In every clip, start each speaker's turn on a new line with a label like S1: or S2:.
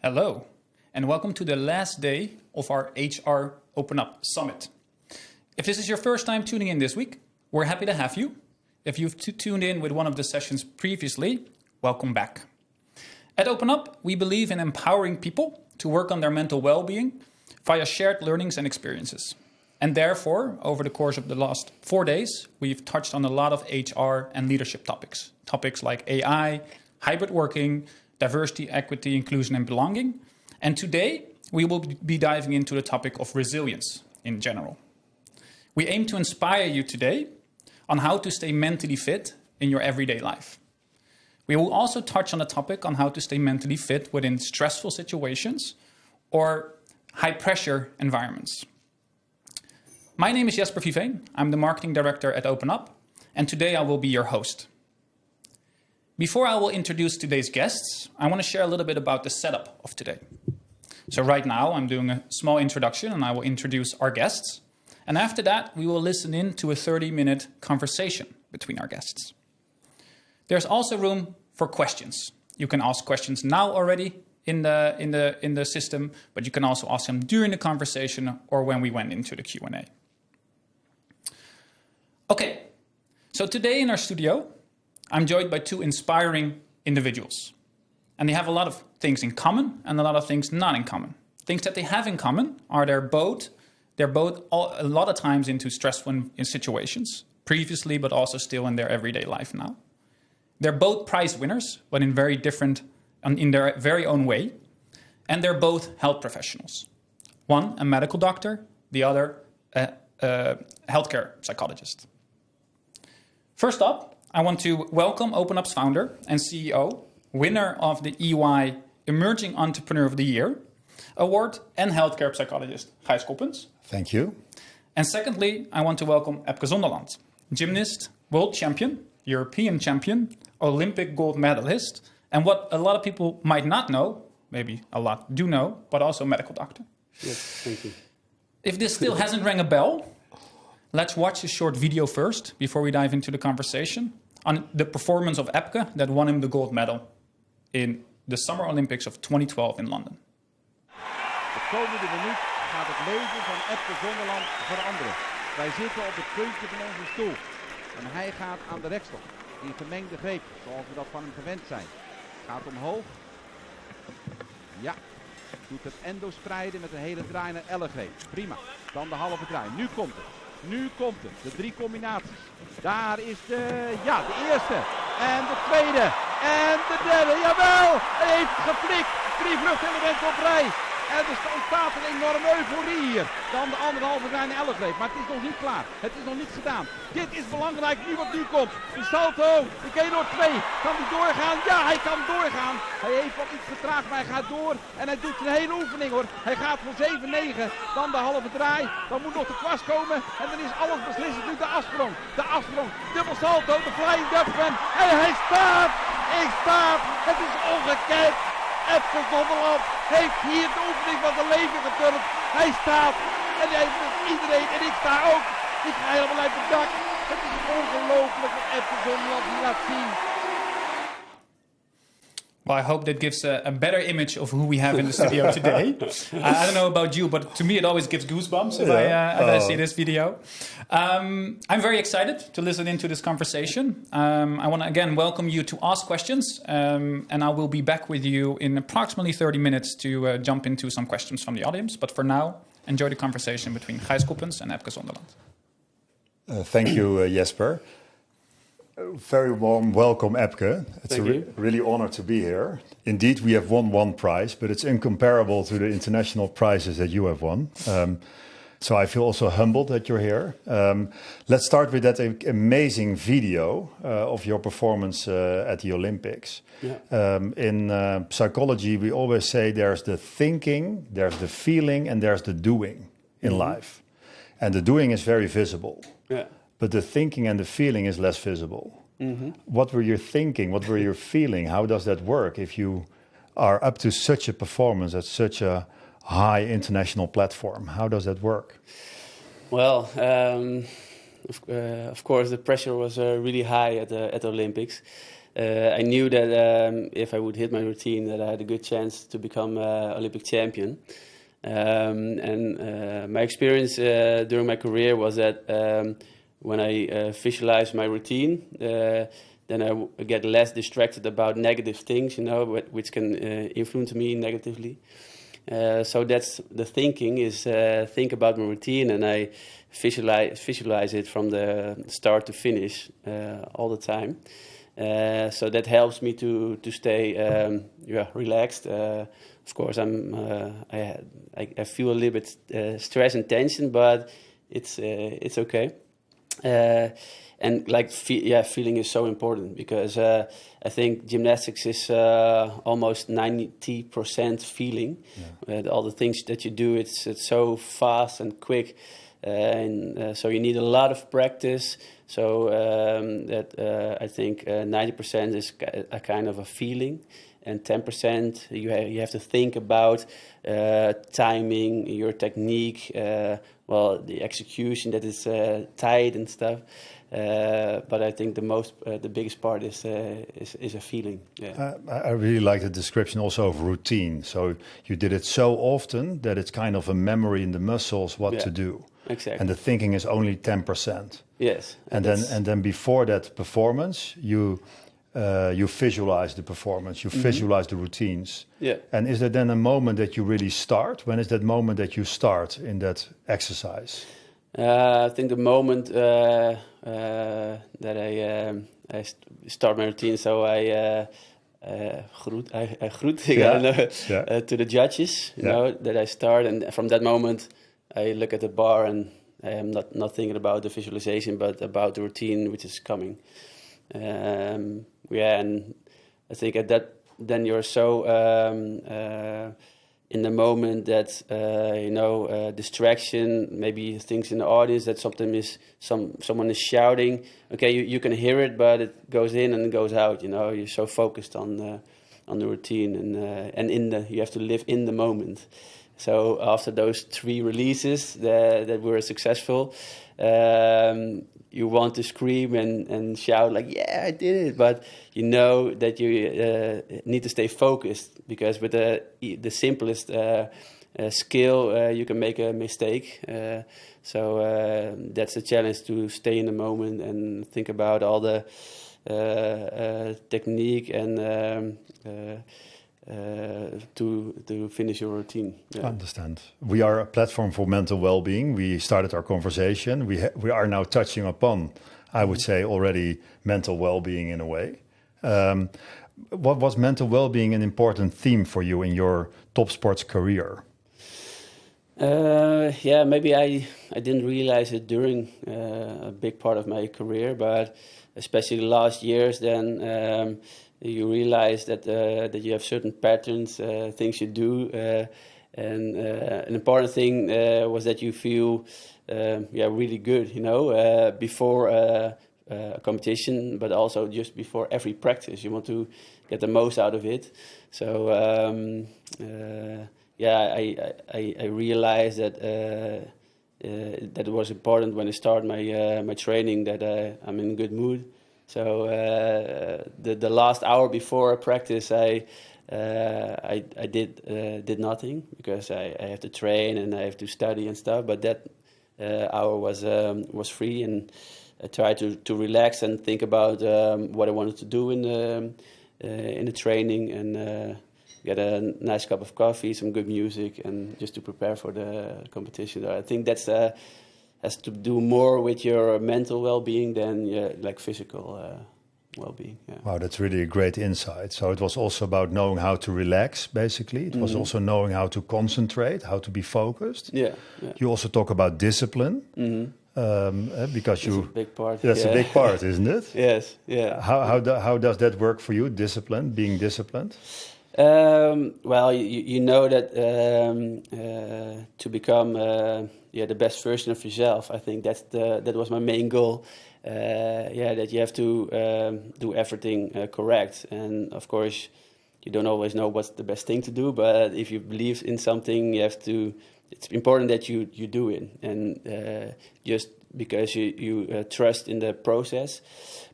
S1: Hello, and welcome to the last day of our HR OpenUp Summit. If this is your first time tuning in this week, we're happy to have you. If you've tuned in with one of the sessions previously, welcome back. At OpenUp, we believe in empowering people to work on their mental well-being via shared learnings and experiences. And therefore, over the course of the last 4 days, we've touched on a lot of HR and leadership topics. Topics like AI, hybrid working, diversity, equity, inclusion, and belonging. And today, we will be diving into the topic of resilience in general. We aim to inspire you today on how to stay mentally fit in your everyday life. We will also touch on the topic on how to stay mentally fit within stressful situations or high-pressure environments. My name is Jesper Viveen. I'm the marketing director at OpenUp, and today I will be your host. Before I will introduce today's guests, I want to share a little bit about the setup of today. So right now, I'm doing a small introduction, and I will introduce our guests. And after that, we will listen in to a 30-minute conversation between our guests. There's also room for questions. You can ask questions now already in the system, but you can also ask them during the conversation or when we went into the Q&A. Okay, so today in our studio, I'm joined by two inspiring individuals. And they have a lot of things in common and a lot of things not in common. Things that they have in common are they're both a lot of times into stressful situations, previously, but also still in their everyday life now. They're both prize winners, but in their very own way. And they're both health professionals. One, a medical doctor, the other, a healthcare psychologist. First up, I want to welcome OpenUp's founder and CEO, winner of the EY Emerging Entrepreneur of the Year Award and healthcare psychologist, Gijs Koppens.
S2: Thank you.
S1: And secondly, I want to welcome Epke Zonderland, gymnast, world champion, European champion, Olympic gold medalist, and what a lot of people might not know, maybe a lot do know, but also medical doctor.
S3: Yes, thank you.
S1: If this still hasn't rang a bell, let's watch a short video first before we dive into the conversation on the performance of Epke that won him the gold medal in the Summer Olympics of 2012 in London.
S4: De komende minuut gaat het leven van Epke Zonderland veranderen. Wij zitten op het puntje van onze stoel. En hij gaat aan de rekstok. In gemengde greep, zoals we dat van hem gewend zijn. Gaat omhoog. Ja. Doet het endo spreiden met een hele draai naar ellegreep. Prima. Dan de halve draai. Nu komt het. Nu komt het. De 3 combinaties. Daar is de eerste. En de tweede. En de derde. Jawel! Hij heeft het geflikt. 3 vluchtelementen op rij. En er ontstaat een enorme euforie hier. Dan de anderhalve draai naar ellegreep. Maar het is nog niet klaar. Het is nog niet gedaan. Dit is belangrijk nu wat nu komt. De salto. De K-door 2. Kan hij doorgaan? Ja, hij kan doorgaan. Hij heeft wat iets getraagd, maar hij gaat door. En hij doet zijn hele oefening hoor. Hij gaat voor 7-9. Dan de halve draai. Dan moet nog de kwast komen. En dan is alles beslissend. Nu de afsprong. De afsprong. Dubbel salto. De flying Dutchman. En hij staat. Hij staat. Het is ongekend. Epke Zonderland heeft hier de oefening van zijn leven geturnd. Hij staat en hij heeft iedereen en ik sta ook. Ik ga helemaal uit het dak. Het is ongelooflijk wat Epke Zonderland hier laat zien.
S1: Well, I hope that gives a better image of who we have in the studio today. I don't know about you, but to me it always gives goosebumps if I see this video. I'm very excited to listen into this conversation. I want to again welcome you to ask questions, and I will be back with you in approximately 30 minutes to jump into some questions from the audience. But for now, enjoy the conversation between Gijs Koppens and Epke Zonderland.
S2: Thank you, Jesper. Very warm welcome, Epke. It's really honored to be here. Indeed, we have won one prize, but it's incomparable to the international prizes that you have won. So I feel also humbled that you're here. Let's start with that amazing video of your performance at the Olympics. Yeah. In psychology, we always say there's the thinking, there's the feeling, and there's the doing in life. And the doing is very visible. Yeah. But the thinking and the feeling is less visible. Mm-hmm. What were you thinking? What were you feeling? How does that work if you are up to such a performance at such a high international platform? How does that work?
S3: Well, of course, the pressure was really high at the Olympics. I knew that if I would hit my routine, that I had a good chance to become Olympic champion. My experience during my career was that when I visualize my routine, then I get less distracted about negative things, which can influence me negatively. So that's the thinking is think about my routine, and I visualize it from the start to finish all the time. So that helps me to stay relaxed. Of course, I feel a little bit stress and tension, but it's okay. And feeling is so important because I think gymnastics is almost 90% feeling. Yeah. All the things that you do, it's so fast and quick, so you need a lot of practice. So I think 90% is a kind of a feeling, and 10% you have to think about timing, your technique, the execution that is tight and stuff. But I think the biggest part is a feeling. Yeah.
S2: I really like the description also of routine. So you did it so often that it's kind of a memory in the muscles what to do.
S3: Exactly.
S2: And the thinking is only 10%.
S3: Yes.
S2: And then before that performance, you visualize the performance, you visualize the routines.
S3: Yeah.
S2: And is there then a moment that you really start? When is that moment that you start in that exercise?
S3: I think the moment that I start my routine, so I groet to the judges, that I start, and from that moment I look at the bar and I am not thinking about the visualization, but about the routine which is coming. And I think at that, then you're so in the moment that distraction, maybe things in the audience, that someone is shouting. Okay, you can hear it, but it goes in and it goes out. You're so focused on the routine, and you have to live in the moment. So after those 3 releases that were successful, you want to scream and shout like, yeah, I did it. But you know that you need to stay focused, because with the simplest skill, you can make a mistake. So that's the challenge, to stay in the moment and think about all the technique and to finish your routine. Yeah.
S2: I understand. We are a platform for mental well-being. We started our conversation. We are now touching upon, I would say, already mental well-being in a way. What was mental well-being an important theme for you in your top sports career?
S3: Maybe I didn't realize it during a big part of my career, but especially the last years, then you realize that you have certain patterns, things you do, and an important thing was that you feel really good, before a competition, but also just before every practice. You want to get the most out of it. So I realized that that it was important when I start my training, that I'm in a good mood. So the last hour before practice, I did nothing, because I have to train and I have to study and stuff. But that hour was free, and I tried to relax and think about what I wanted to do in the training, and get a nice cup of coffee, some good music, and just to prepare for the competition. I think that's has to do more with your mental well-being than like physical well-being. Yeah.
S2: Wow, that's really a great insight. So it was also about knowing how to relax, basically. It was also knowing how to concentrate, how to be focused.
S3: Yeah.
S2: You also talk about discipline, because
S3: that's a big part.
S2: That's a big part, isn't it?
S3: Yes. Yeah.
S2: How does that work for you? Discipline, being disciplined.
S3: Well, you know that to become the best version of yourself, I think that was my main goal. That you have to do everything correct, and of course, you don't always know what's the best thing to do. But if you believe in something, you have to. It's important that you do it, and just because you trust in the process.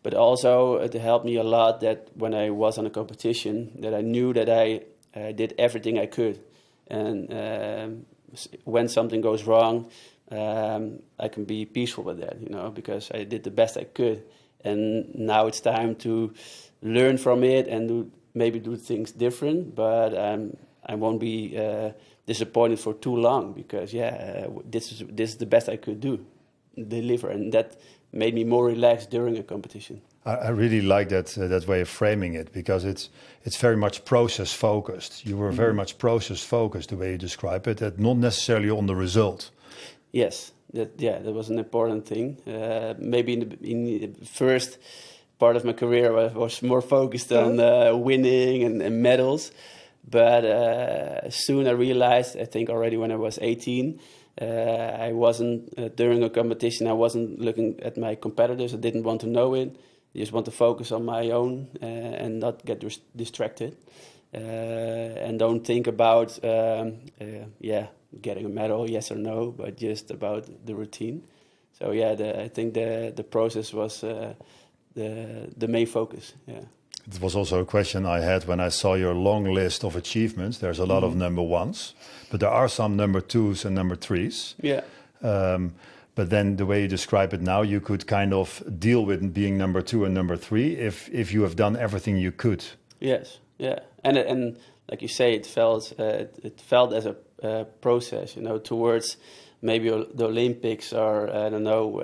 S3: But also it helped me a lot that when I was on a competition, that I knew that I did everything I could. And when something goes wrong, I can be peaceful with that, because I did the best I could. And now it's time to learn from it and maybe do things different, but I won't be disappointed for too long, because this is the best I could deliver, and that made me more relaxed during a competition.
S2: I really like that way of framing it, because it's very much process focused. You were very much process focused, the way you describe it, that not necessarily on the result.
S3: Yes, that was an important thing. Maybe in the first part of my career, I was more focused on winning and medals. But soon I realized, I think already when I was 18, I wasn't, during a competition, I wasn't looking at my competitors. I didn't want to know it. I just want to focus on my own and not get distracted. And don't think about, getting a medal, yes or no, but just about the routine. So I think the process was the main focus,
S2: It was also a question I had when I saw your long list of achievements. There's a lot of number ones, but there are some number twos and number threes.
S3: Yeah.
S2: But then the way you describe it now, you could kind of deal with being number two and number three if you have done everything you could.
S3: Yes, yeah, and like you say, it felt as a process, towards maybe the Olympics, or I don't know,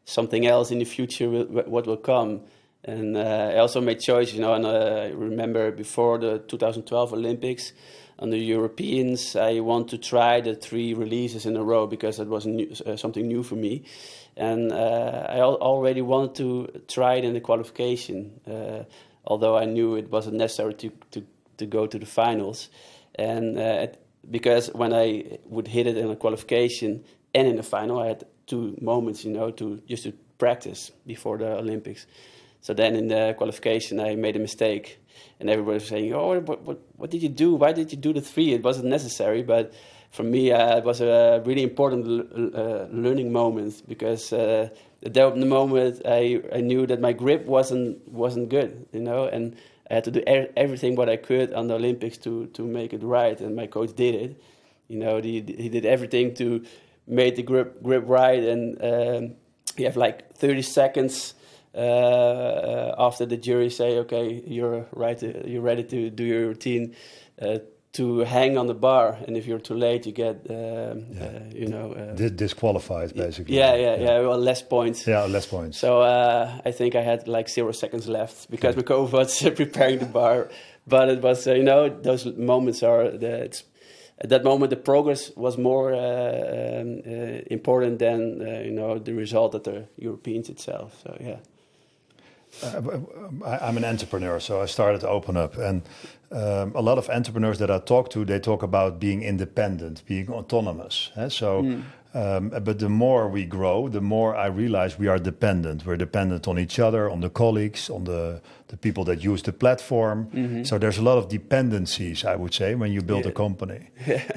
S3: something else in the future, what will come. And I also made choices, and I remember before the 2012 Olympics, on the Europeans, I want to try the 3 releases in a row, because it was something new for me. And I already wanted to try it in the qualification, although I knew it wasn't necessary to go to the finals. And because when I would hit it in the qualification and in the final, I had 2 moments, to practice before the Olympics. So then in the qualification, I made a mistake, and everybody was saying, "Oh, what did you do? Why did you do the 3? It wasn't necessary." But for me, it was a really important learning moment, because at the moment I knew that my grip wasn't good, and I had to do everything what I could on the Olympics to make it right, and my coach did it. He did everything to make the grip right, and you have like 30 seconds. After the jury say, okay, you're ready to do your routine, to hang on the bar, and if you're too late, you get,
S2: disqualified, basically.
S3: Well, less points.
S2: Yeah, less points.
S3: So I think I had like 0 seconds left, because my coach was preparing the bar. But it was, those moments at that moment, the progress was more important than, the result at the Europeans itself. So, yeah.
S2: I'm an entrepreneur, so I started OpenUp, and a lot of entrepreneurs that I talk to, they talk about being independent, being autonomous. But the more we grow, the more I realize we are dependent. We're dependent on each other, on the colleagues, on the people that use the platform. So there's a lot of dependencies, I would say, when you build a company.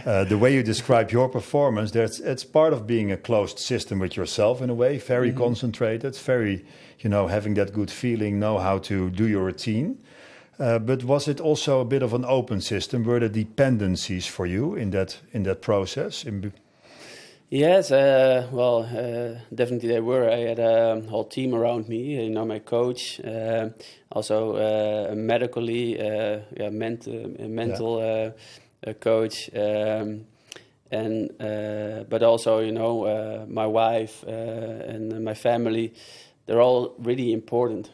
S2: The way you describe your performance, it's part of being a closed system with yourself in a way, very concentrated, very, having that good feeling, know how to do your routine. But was it also a bit of an open system? Were there dependencies for you in that process?
S3: Yes, definitely they were. I had a whole team around me, my coach, also medically, mental coach, but also, my wife and my family. They're all really important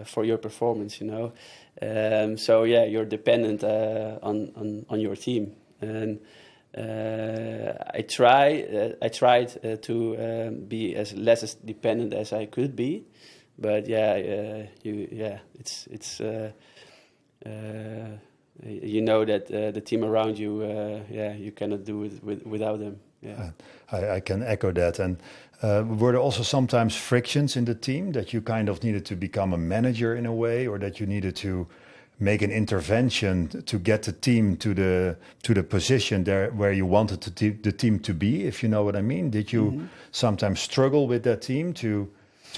S3: for your performance, So you're dependent on your team, and I tried to be as less as dependent as I could be, but it's that the team around you, you cannot do it without them. Yeah,
S2: I can echo that. And were there also sometimes frictions in the team that you kind of needed to become a manager in a way, or that you needed to make an intervention to get the team to the position there where you wanted the team to be, if you know what I mean? Did you sometimes struggle with that team to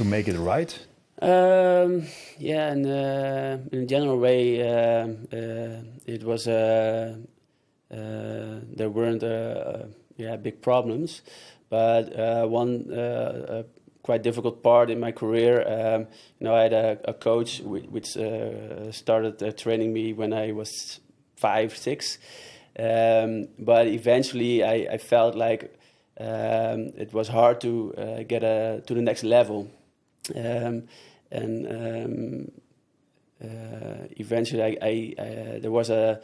S2: make it right?
S3: Yeah, in a general way, it was there weren't big problems, but one quite difficult part in my career. I had a coach which started training me when I was 5, 6, but eventually I felt like it was hard to get to the next level. Eventually there was a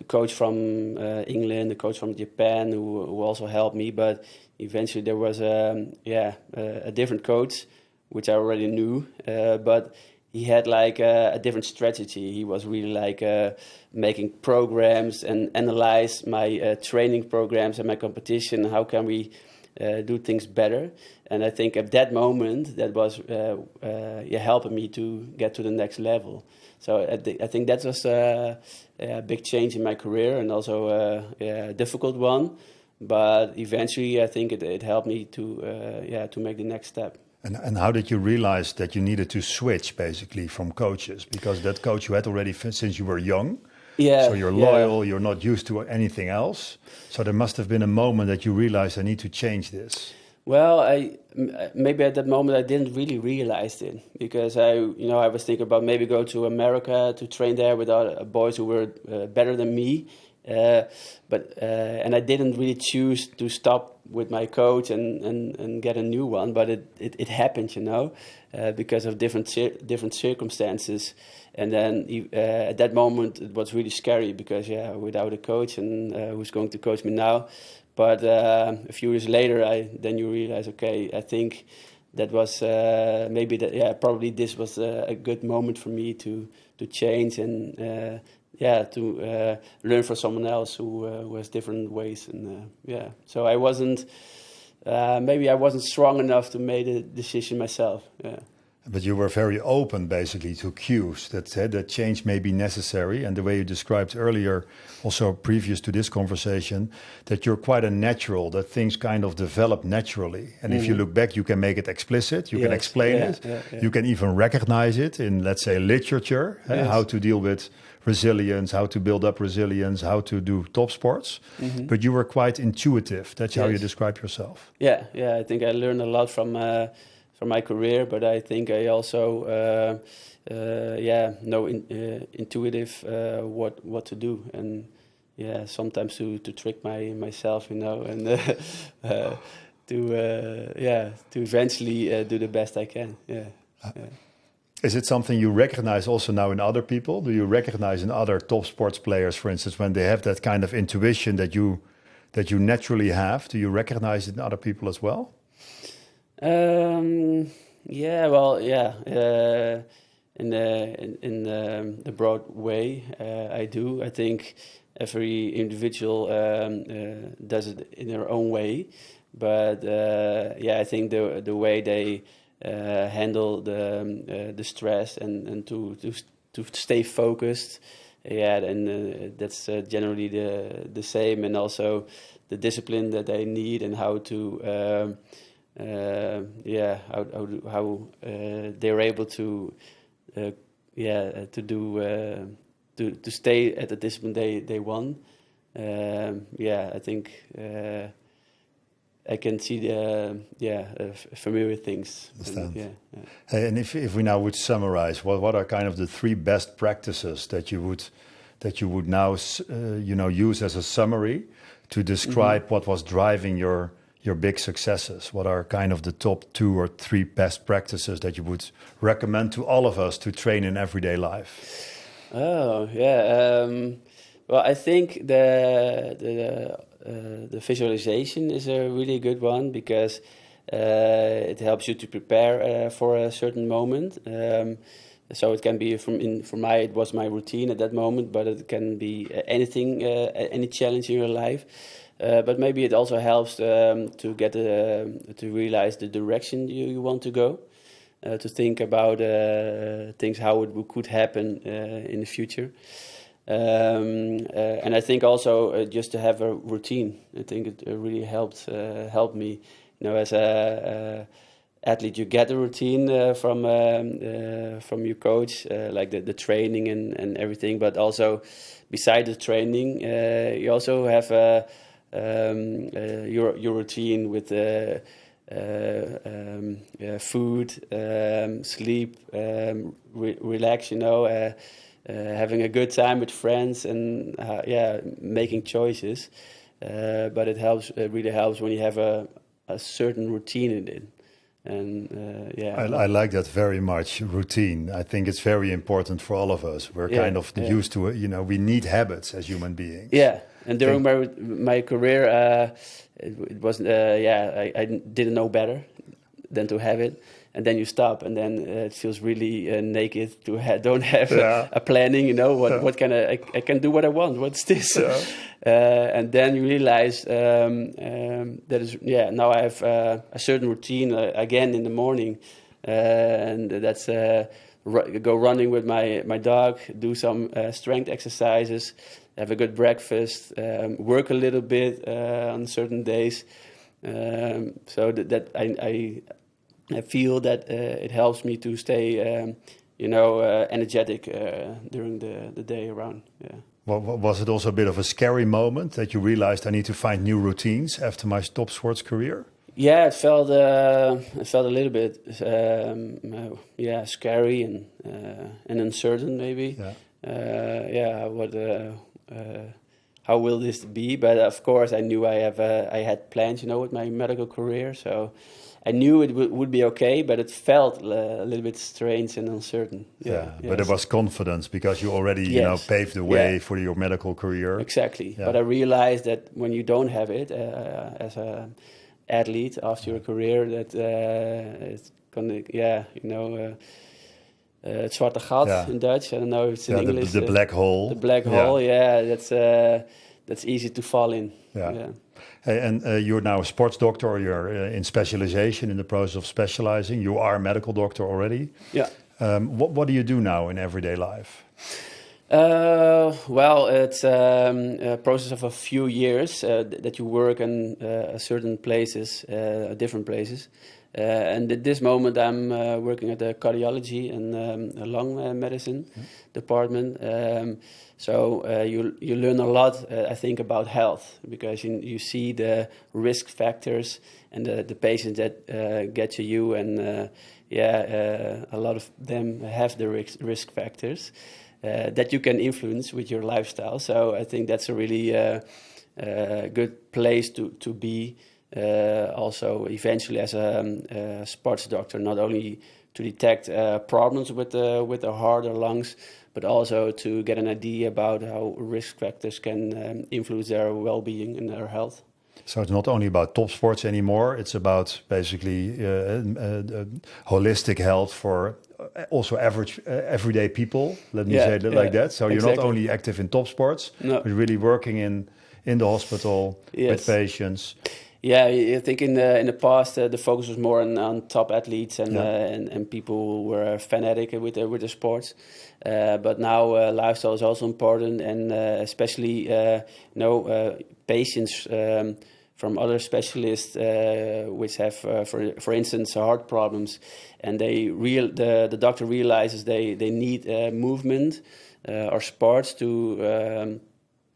S3: coach from England, a coach from Japan who also helped me, but eventually there was a different coach which I already knew, but he had like a different strategy. He was really like making programs and analyze my training programs and my competition. How can we do things better? And I think at that moment that was helping me to get to the next level. So I think that was a big change in my career, and also a difficult one. But eventually, I think it helped me to make the next step.
S2: And how did you realize that you needed to switch basically from coaches? Because that coach you had already since you were young.
S3: Yeah.
S2: So you're loyal, you're not used to anything else. So there must have been a moment that you realized I need to change this.
S3: Well, maybe at that moment I didn't really realize it, because I was thinking about maybe go to America to train there with other boys who were better than me. And I didn't really choose to stop with my coach and get a new one, but it happened, because of different circumstances. And then at that moment it was really scary, because without a coach, and who's going to coach me now? But a few years later, then you realize, okay, I think that was probably this was a good moment for me to change and to learn from someone else who has different ways. And so I wasn't strong enough to make a decision myself. Yeah.
S2: But you were very open, basically, to cues that change may be necessary. And the way you described earlier, also previous to this conversation, that you're quite a natural, that things kind of develop naturally. And if you look back, you can make it explicit, you can explain it, you can even recognize it in, let's say, literature, how to deal with resilience, how to build up resilience, how to do top sports. But you were quite intuitive. That's how you describe yourself.
S3: Yeah, I think I learned a lot from my career, but I think I also know intuitive what to do, and sometimes to trick myself, and to eventually do the best I can.
S2: Is it something you recognize also now in other people? Do you recognize in other top sports players, for instance, when they have that kind of intuition that you naturally have? Do you recognize it in other people as well? In the broad way, I do. I think every individual does it in their own way, but I think the way they handle the stress and to stay focused, and that's generally the same, and also the discipline that they need, and how to how they're able to to stay at the discipline they want. I think I can see familiar things. And if we now would summarize, what are kind of the 3 best practices that you would now use as a summary to describe what was driving your big successes? What are kind of the top 2 or 3 best practices that you would recommend to all of us to train in everyday life?
S3: Well, I think the visualization is a really good one, because it helps you to prepare for a certain moment. So it can be it was my routine at that moment, but it can be anything, any challenge in your life. But maybe it also helps to get to realize the direction you want to go. to think about things, how it could happen in the future. And I think also just to have a routine. I think it really helped me. As a athlete, you get a routine from your coach, like the training and everything. But also, beside the training, you also have your routine with food, sleep, relax. Having a good time with friends and making choices. But it helps. It really helps when you have a certain routine in it. And
S2: I like that very much. Routine. I think it's very important for all of us. We're kind of used to it. We need habits as human beings.
S3: Yeah, and during my career, it wasn't. I didn't know better than to have it. And then you stop, and then it feels really naked to don't have a planning. What can I can do what I want. What's this? And then you realize that is now I have a certain routine again in the morning, and that's go running with my dog, do some strength exercises, have a good breakfast, work a little bit on certain days. So that I feel that it helps me to stay, energetic during the day around. Yeah.
S2: Well, was it also a bit of a scary moment that you realized I need to find new routines after my top sports career?
S3: Yeah, it felt a little bit, scary and uncertain maybe. How will this be? But of course, I knew I had plans, with my medical career, so I knew it would be okay, but it felt a little bit strange and uncertain.
S2: But there was confidence because you already, paved the way for your medical career.
S3: Exactly. Yeah. But I realized that when you don't have it as an athlete after your career, that it's gonna, het zwarte gat in Dutch. I don't know if it's in English.
S2: The black hole.
S3: The black hole. That's easy to fall in.
S2: Yeah. Hey, and you're now a sports doctor, or you're in specialization, in the process of specializing. You are a medical doctor already.
S3: Yeah.
S2: What do you do now in everyday life?
S3: It's a process of a few years that you work in certain places, different places. And at this moment, I'm working at the cardiology and lung medicine department. So you learn a lot, I think, about health, because you see the risk factors and the patients that get to you, and a lot of them have the risk factors that you can influence with your lifestyle. So I think that's a really good place to be. Also, eventually, as a sports doctor, not only to detect problems with the heart or lungs, but also to get an idea about how risk factors can influence their well-being and their health.
S2: So it's not only about top sports anymore, it's about basically holistic health for also everyday people, let me say it like that. So you're not only active in top sports, but really working in the hospital with patients.
S3: Yeah, I think in the past the focus was more on top athletes and people who were fanatic with the sports. But now lifestyle is also important, and especially patients from other specialists which have, for instance, heart problems, and the doctor realizes they need movement or sports to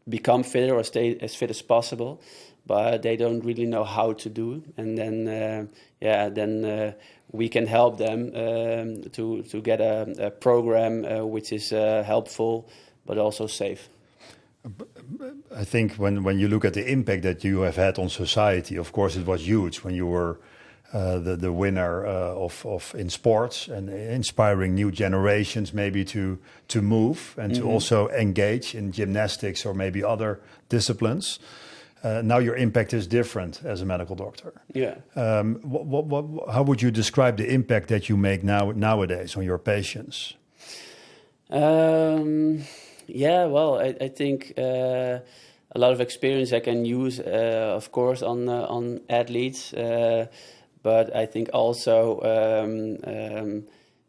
S3: become fitter or stay as fit as possible. But they don't really know how to do, and then we can help them to get a program which is helpful but also safe.
S2: I think when you look at the impact that you have had on society, of course it was huge when you were the winner in sports and inspiring new generations maybe to move and to also engage in gymnastics or maybe other disciplines. Now your impact is different as a medical doctor.
S3: Yeah.
S2: How would you describe the impact that you make nowadays on your patients?
S3: I think a lot of experience I can use, of course, on athletes. but I think also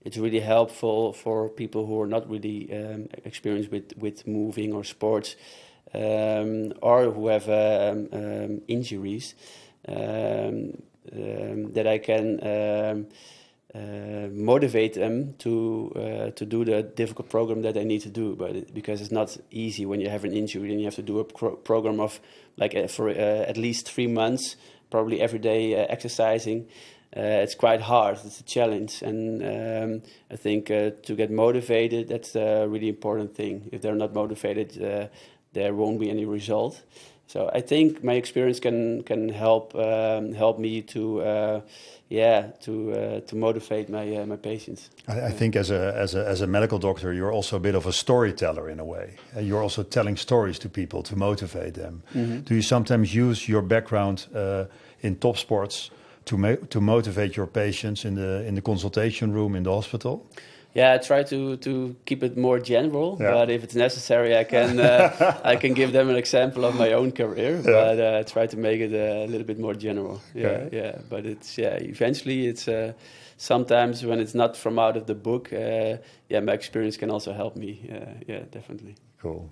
S3: it's really helpful for people who are not really experienced with moving or sports, or who have injuries, that I can motivate them to do the difficult program that they need to do. But because it's not easy when you have an injury and you have to do a program of for at least 3 months, probably every day exercising. It's quite hard. It's a challenge, and I think to get motivated, that's a really important thing. If they're not motivated, there won't be any result. So I think my experience can help me to motivate my patients.
S2: I think as a medical doctor, you're also a bit of a storyteller in a way. You're also telling stories to people to motivate them. Mm-hmm. Do you sometimes use your background in top sports to motivate your patients in the consultation room in the hospital?
S3: Yeah, I try to keep it more general, but if it's necessary, I can give them an example of my own career. But I try to make it a little bit more general. But it's eventually it's sometimes when it's not from out of the book, my experience can also help me. Definitely.
S2: Cool.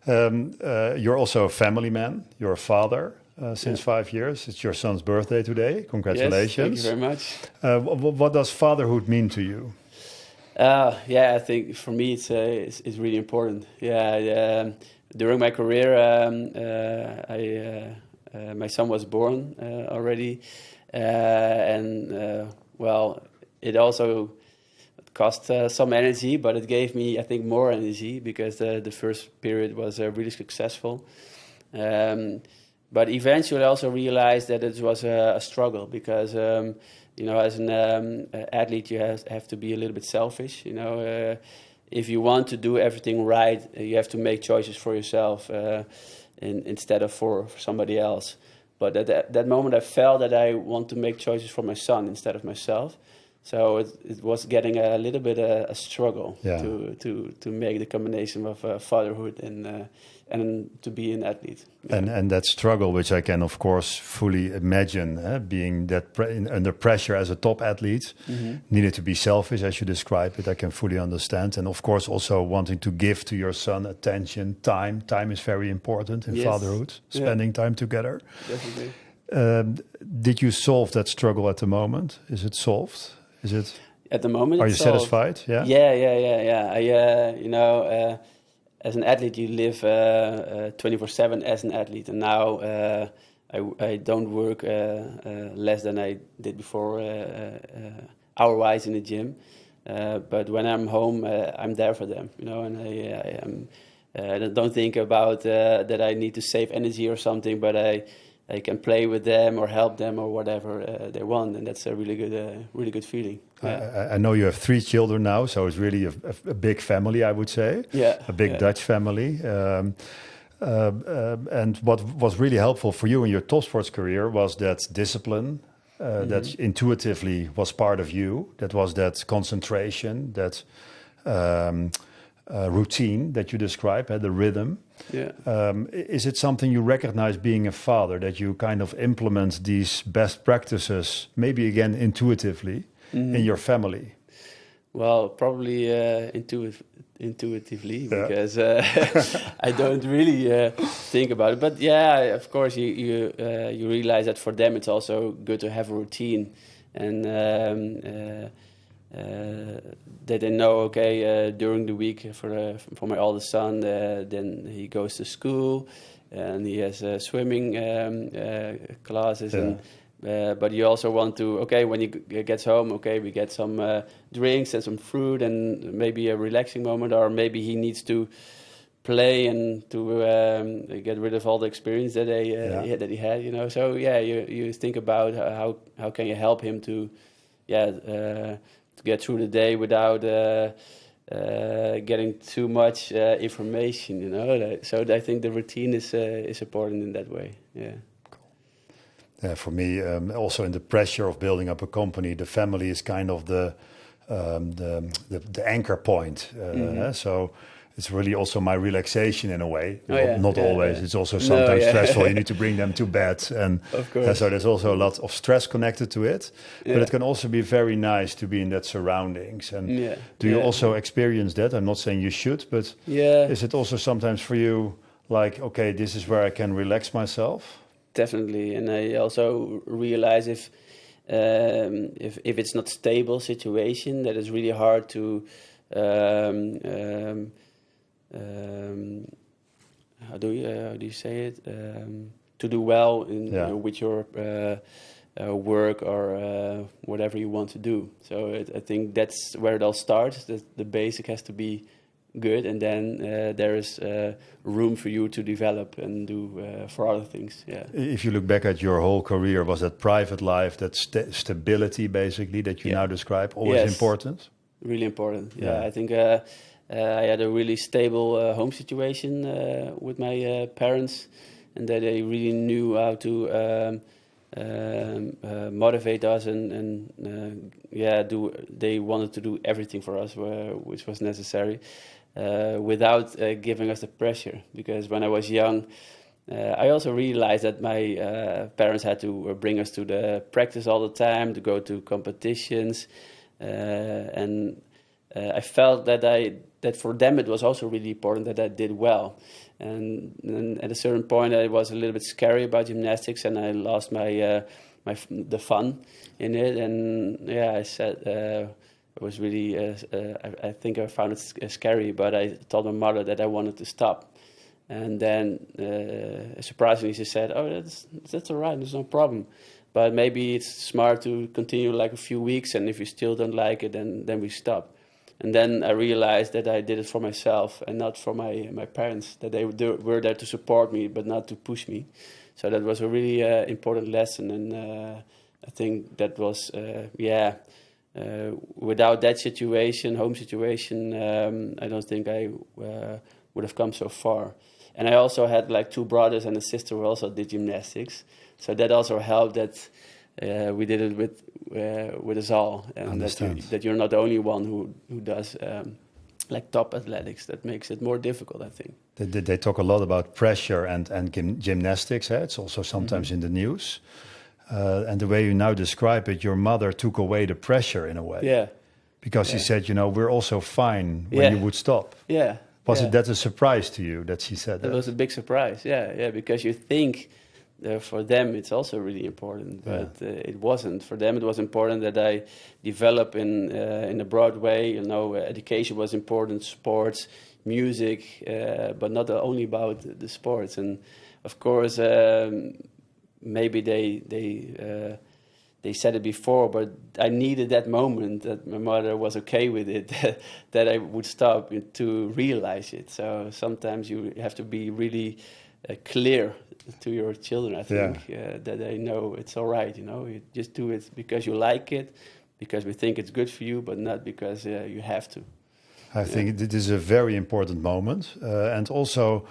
S2: You're also a family man. You're a father. Since 5 years. It's your son's birthday today. Congratulations.
S3: Yes, thank you very much.
S2: What does fatherhood mean to you?
S3: I think for me it's really important. During my career, my son was born already, it also cost some energy, but it gave me, I think, more energy because the first period was really successful. But eventually, I also realized that it was a struggle because. As an athlete, you have to be a little bit selfish. If you want to do everything right, you have to make choices for yourself instead of for somebody else. But at that moment, I felt that I want to make choices for my son instead of myself. So it was getting a little bit a struggle to make the combination of fatherhood and to be an athlete.
S2: And that struggle, which I can of course fully imagine, being that under pressure as a top athlete, needed to be selfish as you describe it. I can fully understand, and of course also wanting to give to your son attention, time. Time is very important in fatherhood. Spending time together.
S3: Definitely.
S2: Did you solve that struggle at the moment? Is it solved? Is it?
S3: At the moment,
S2: are you satisfied?
S3: Yeah. As an athlete, you live 24/7 as an athlete, and now I don't work less than I did before, hour-wise in the gym. But when I'm home, I'm there for them, and I don't think about that I need to save energy or something, but I can play with them or help them or whatever they want, and that's a really good feeling. Yeah.
S2: I know you have 3 children now, so it's really a big family, I would say. A big Dutch family. And what was really helpful for you in your top sports career was that discipline, that intuitively was part of you. That was that concentration, that routine that you describe, the rhythm. Is it something you recognize being a father, that you kind of implement these best practices, maybe again intuitively, in your family?
S3: Well, probably intuitively, because I don't really think about it. But of course, you realize that for them it's also good to have a routine, and that they know, during the week for my oldest son, then he goes to school and he has swimming classes, but you also want to, when he gets home, we get some drinks and some fruit and maybe a relaxing moment, or maybe he needs to play and to get rid of all the experience that he had, So you think about how can you help him to get through the day without getting too much information, So I think the routine is important in that way.
S2: Cool. For me, also in the pressure of building up a company, the family is kind of the anchor point. So it's really also my relaxation in a way.
S3: Oh,
S2: Not always. It's also sometimes stressful. You need to bring them to bed, and
S3: of course.
S2: so there's also a lot of stress connected to it. But it can also be very nice to be in that surroundings. And do you also experience that? I'm not saying you should, but is it also sometimes for you like, okay, this is where I can relax myself?
S3: Definitely, and I also realize if it's not stable situation, that it's really hard to how do you say it? To do well in with your work or whatever you want to do. So I think that's where it all starts. The basic has to be good, and then there is room for you to develop and do for other things. Yeah. If
S2: you look back at your whole career, was that private life, that stability basically that you now describe, always important?
S3: Really important. Yeah, I think I had a really stable home situation with my parents, and that they really knew how to motivate us and they wanted to do everything for us which was necessary without giving us the pressure. Because when I was young, I also realized that my parents had to bring us to the practice all the time, to go to competitions, and I felt that for them it was also really important that I did well. And at a certain point, I was a little bit scary about gymnastics, and I lost the fun in it. And I said it was really. I think I found it scary, but I told my mother that I wanted to stop. And then, surprisingly, she said, "Oh, that's all right. There's no problem. But maybe it's smart to continue like a few weeks, and if you still don't like it, then we stop." And then I realized that I did it for myself and not for my parents, that they were there to support me but not to push me. So that was a really important lesson, and I think that was, without that situation, home situation, I don't think I would have come so far. And I also had like two brothers and a sister who also did gymnastics. So that also helped that we did it with us all, and that you're not the only one who does like top athletics. That makes it more difficult, I think.
S2: They talk a lot about pressure and gymnastics. It's also sometimes in the news. And the way you now describe it, your mother took away the pressure in a way.
S3: Yeah.
S2: Because she said, we're also fine when you would stop.
S3: Yeah.
S2: Was it that a surprise to you that she said that?
S3: It was a big surprise, because you think for them it's also really important, but it wasn't. For them it was important that I develop in a broad way. Education was important, sports, music, but not only about the sports. And of course, maybe they said it before, but I needed that moment that my mother was okay with it, that I would stop to realize it. So sometimes you have to be really clear to your children, I think, that they know it's all right. You just do it because you like it, because we think it's good for you, but not because you have to.
S2: I think this is a very important moment, and also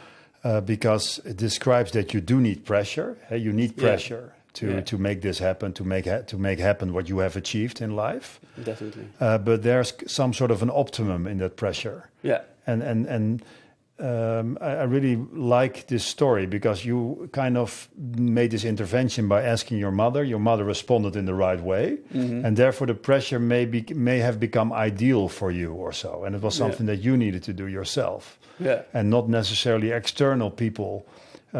S2: because it describes that you do need pressure. You need pressure to make this happen, to make happen what you have achieved in life.
S3: Definitely.
S2: But there's some sort of an optimum in that pressure.
S3: Yeah.
S2: And I really like this story because you kind of made this intervention by asking your mother. Your mother responded in the right way, and therefore the pressure may have become ideal for you or so. And it was something that you needed to do yourself, and not necessarily external people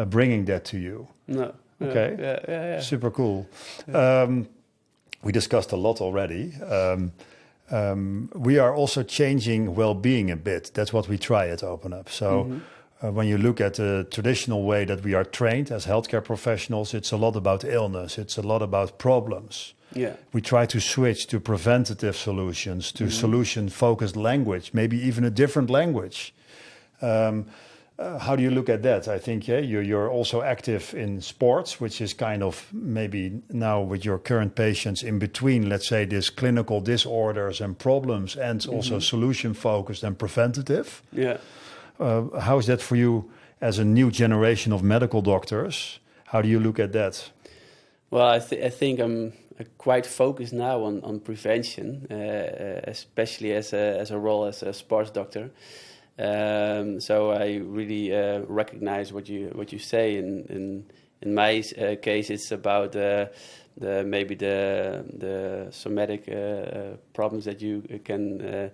S2: bringing that to you.
S3: No.
S2: Okay.
S3: Yeah.
S2: Super cool. We discussed a lot already. We are also changing well-being a bit. That's what we try at OpenUp. So when you look at the traditional way that we are trained as healthcare professionals, it's a lot about illness. It's a lot about problems.
S3: Yeah.
S2: We try to switch to preventative solutions, to solution-focused language, maybe even a different language. How do you look at that? I think you're also active in sports, which is kind of maybe now with your current patients in between, let's say, this clinical disorders and problems, and also solution-focused and preventative.
S3: Yeah.
S2: How is that for you as a new generation of medical doctors? How do you look at that?
S3: Well, I think I'm quite focused now on prevention, especially as a role as a sports doctor. So I really recognize what you say. In my case, it's about maybe the somatic problems that you can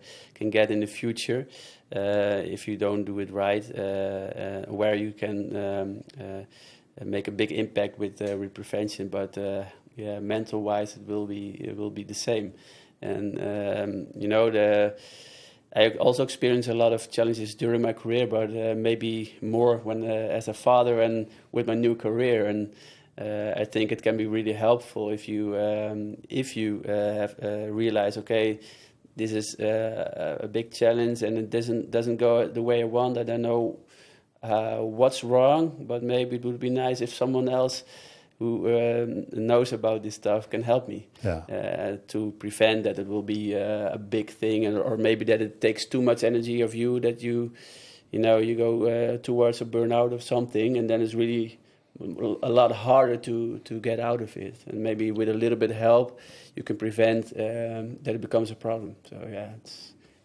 S3: get in the future if you don't do it right, where you can make a big impact with prevention. But mental wise, it will be the same. And I also experienced a lot of challenges during my career, but maybe more when as a father and with my new career. And I think it can be really helpful if you have realize, okay, this is a big challenge and it doesn't go the way I want. I don't know what's wrong, but maybe it would be nice if someone else who knows about this stuff can help me to prevent that it will be a big thing, or maybe that it takes too much energy of you that you go towards a burnout of something, and then it's really a lot harder to get out of it. And maybe with a little bit of help, you can prevent that it becomes a problem. So it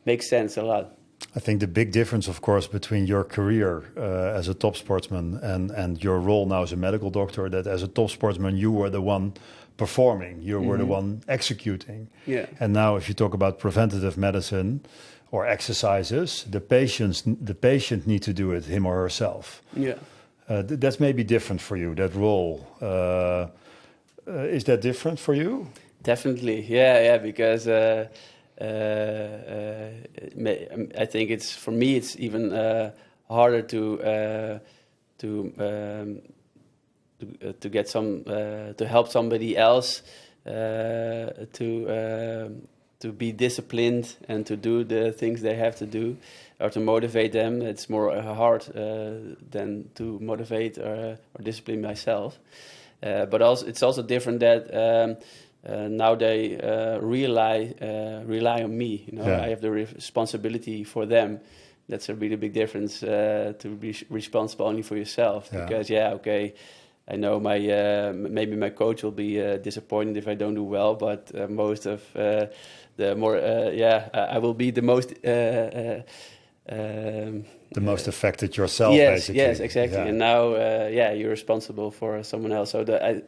S3: makes sense a lot.
S2: I think the big difference, of course, between your career as a top sportsman and your role now as a medical doctor, that as a top sportsman, you were the one performing, you were the one executing.
S3: Yeah.
S2: And now if you talk about preventative medicine or exercises, the patient needs to do it him or herself.
S3: Yeah.
S2: That's maybe different for you, that role. Is that different for you?
S3: Definitely, yeah, because I think it's, for me, it's even harder to get to help somebody else to be disciplined and to do the things they have to do, or to motivate them. It's more hard than to motivate or discipline myself. But also, it's also different that now they rely on me. I have the responsibility for them. That's a really big difference to be responsible only for yourself. Because I know maybe my coach will be disappointed if I don't do well, but most of I will be the most.
S2: The most affected yourself, basically.
S3: Yes, exactly. Yeah. And now, you're responsible for someone else. So it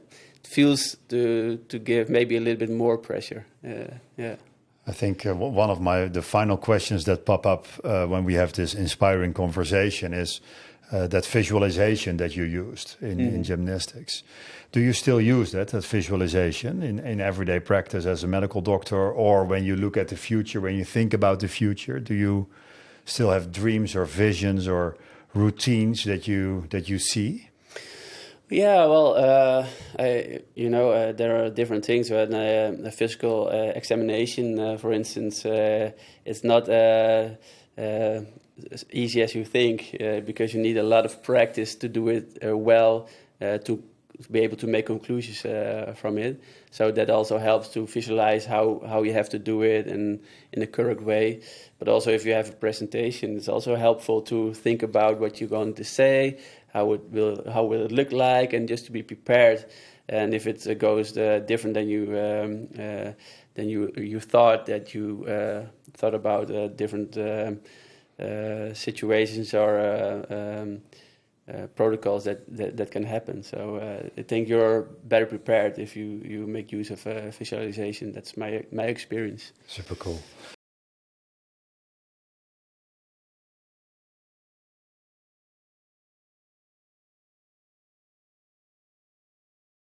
S3: feels to give maybe a little bit more pressure.
S2: I think one of the final questions that pop up when we have this inspiring conversation is that visualization that you used in gymnastics. Do you still use that visualization in everyday practice as a medical doctor, or when you look at the future, when you think about the future, do you still have dreams or visions or routines that you see?
S3: Yeah, well, there are different things. When a physical examination, for instance, it's not as easy as you think, because you need a lot of practice to do it well, to be able to make conclusions from it. So that also helps to visualize how you have to do it and in a correct way. But also, if you have a presentation, it's also helpful to think about what you're going to say, how will it look like, and just to be prepared. And if it goes different than you thought, that you thought about different situations or protocols that can happen. So I think you're better prepared if you make use of visualization. That's my experience.
S2: Super cool.